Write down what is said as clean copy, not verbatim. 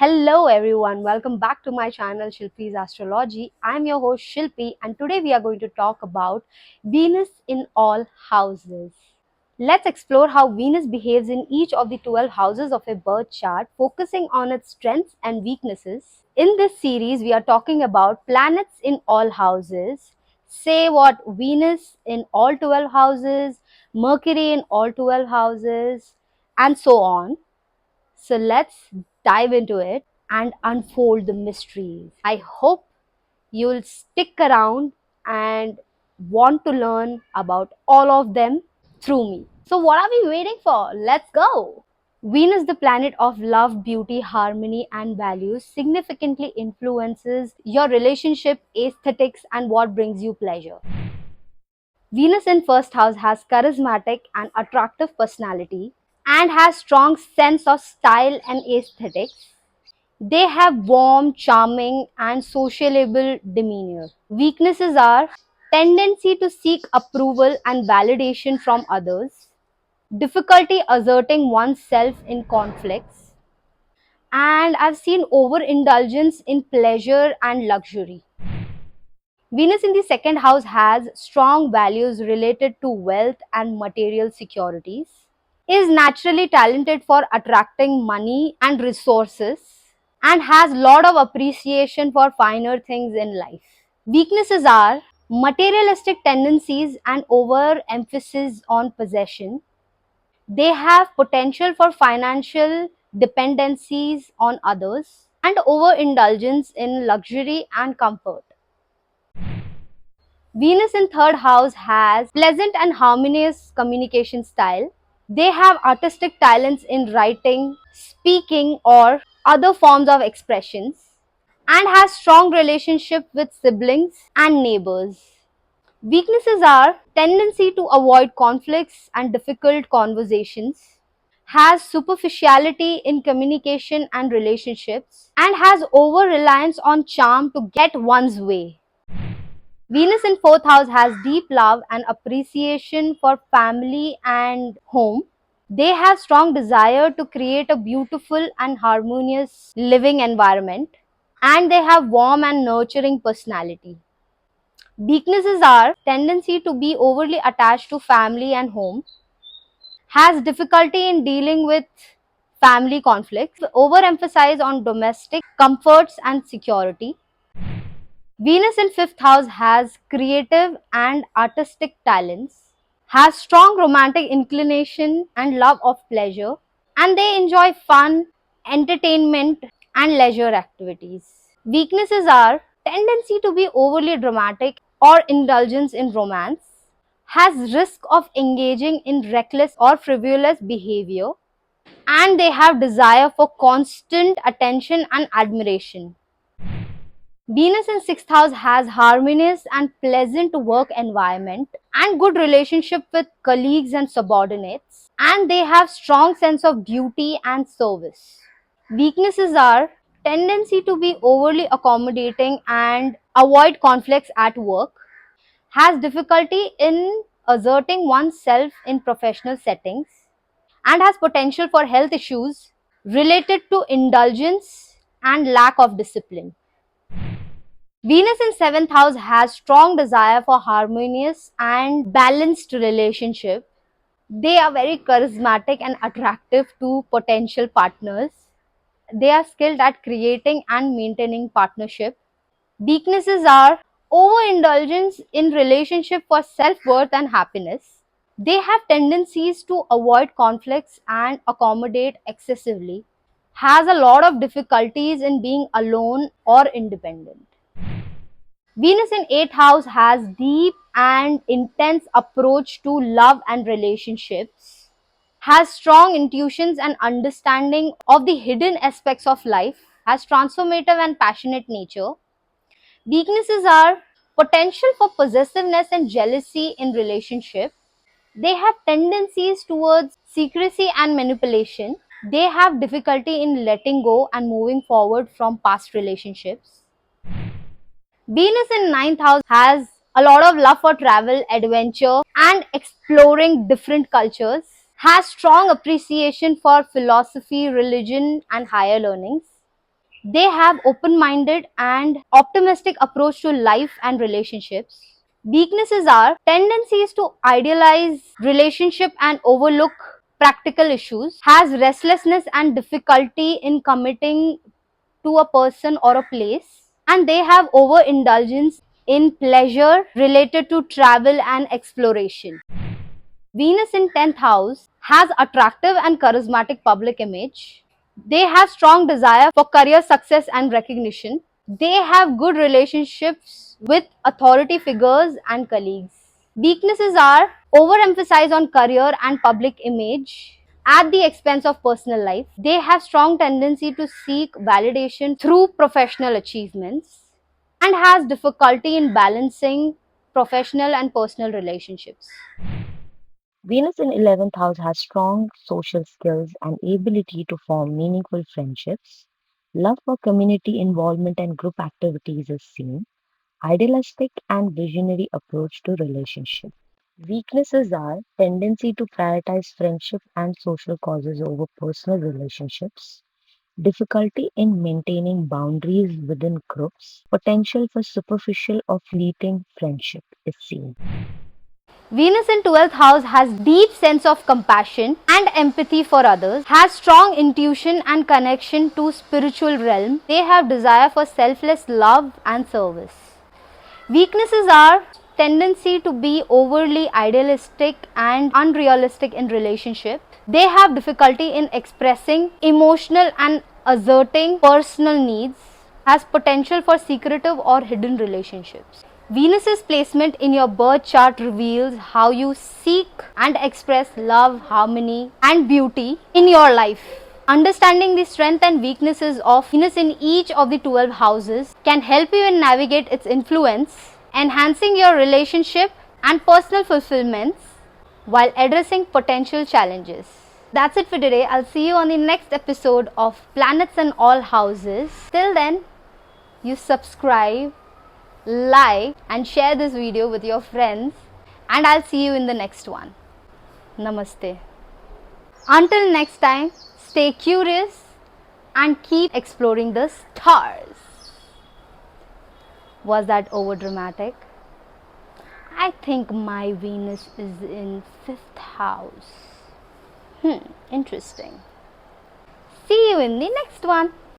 Hello everyone, welcome back to my channel Shilpi's Astrology. I'm your host Shilpi and today we are going to talk about Venus in all houses. Let's explore how Venus behaves in each of the 12 houses of a birth chart, focusing on its strengths and weaknesses. In this series, we are talking about planets in all houses. Say what Venus in all 12 houses, Mercury in all 12 houses, and so on. So let's dive into it and unfold the mysteries. I hope you'll stick around and want to learn about all of them through me. So, what are we waiting for? Let's go! Venus, the planet of love, beauty, harmony, and values, significantly influences your relationship, aesthetics, and what brings you pleasure. Venus in first house has charismatic and attractive personality and has strong sense of style and aesthetics. They have warm, charming, and sociable demeanor. Weaknesses are tendency to seek approval and validation from others, difficulty asserting oneself in conflicts, and I've seen overindulgence in pleasure and luxury. Venus in the second house has strong values related to wealth and material securities, is naturally talented for attracting money and resources, and has lot of appreciation for finer things in life. Weaknesses are materialistic tendencies and overemphasis on possession. They have potential for financial dependencies on others and overindulgence in luxury and comfort. Venus in third house has pleasant and harmonious communication style. They have artistic talents in writing, speaking, or other forms of expressions, and has strong relationship with siblings and neighbors. Weaknesses are tendency to avoid conflicts and difficult conversations, has superficiality in communication and relationships, and has over reliance on charm to get one's way. Venus in fourth house has deep love and appreciation for family and home. They have strong desire to create a beautiful and harmonious living environment, and they have warm and nurturing personality. Weaknesses are tendency to be overly attached to family and home, has difficulty in dealing with family conflicts, overemphasize on domestic comforts and security. Venus in fifth house has creative and artistic talents, has strong romantic inclination and love of pleasure, and they enjoy fun, entertainment, and leisure activities. Weaknesses are tendency to be overly dramatic or indulgence in romance, has risk of engaging in reckless or frivolous behavior, and they have desire for constant attention and admiration. Venus in sixth house has harmonious and pleasant work environment and good relationship with colleagues and subordinates, and they have strong sense of duty and service. Weaknesses are tendency to be overly accommodating and avoid conflicts at work, has difficulty in asserting oneself in professional settings, and has potential for health issues related to indulgence and lack of discipline. Venus in seventh house has strong desire for harmonious and balanced relationship. They are very charismatic and attractive to potential partners. They are skilled at creating and maintaining partnership. Weaknesses are overindulgence in relationship for self-worth and happiness. They have tendencies to avoid conflicts and accommodate excessively. Has a lot of difficulties in being alone or independent. Venus in 8th house has deep and intense approach to love and relationships, has strong intuitions and understanding of the hidden aspects of life, has transformative and passionate nature. Weaknesses are potential for possessiveness and jealousy in relationship. They have tendencies towards secrecy and manipulation. They have difficulty in letting go and moving forward from past relationships. Venus in ninth house has a lot of love for travel, adventure, and exploring different cultures. Has strong appreciation for philosophy, religion, and higher learnings. They have open-minded and optimistic approach to life and relationships. Weaknesses are tendencies to idealize relationship and overlook practical issues, has restlessness and difficulty in committing to a person or a place, and they have overindulgence in pleasure related to travel and exploration. Venus in 10th house has attractive and charismatic public image. They have strong desire for career success and recognition. They have good relationships with authority figures and colleagues. Weaknesses are overemphasis on career and public image at the expense of personal life. They have strong tendency to seek validation through professional achievements and has difficulty in balancing professional and personal relationships. Venus in 11th house has strong social skills and ability to form meaningful friendships. Love for community involvement and group activities is seen. Idealistic and visionary approach to relationship. Weaknesses are tendency to prioritize friendship and social causes over personal relationships, difficulty in maintaining boundaries within groups, potential for superficial or fleeting friendship is seen. Venus in 12th house has deep sense of compassion and empathy for others, has strong intuition and connection to spiritual realm. They have desire for selfless love and service. Weaknesses are tendency to be overly idealistic and unrealistic in relationship. They have difficulty in expressing emotional and asserting personal needs, has potential for secretive or hidden relationships. Venus's placement in your birth chart reveals how you seek and express love, harmony, and beauty in your life. Understanding the strength and weaknesses of Venus in each of the 12 houses can help you in navigate its influence, enhancing your relationship and personal fulfillments while addressing potential challenges. That's it for today. I'll see you on the next episode of Planets and All Houses. Till then, you subscribe, like, and share this video with your friends, and I'll see you in the next one. Namaste. Until next time, stay curious and keep exploring the stars. Was that over dramatic? I think my Venus is in 5th house. Interesting. See you in the next one.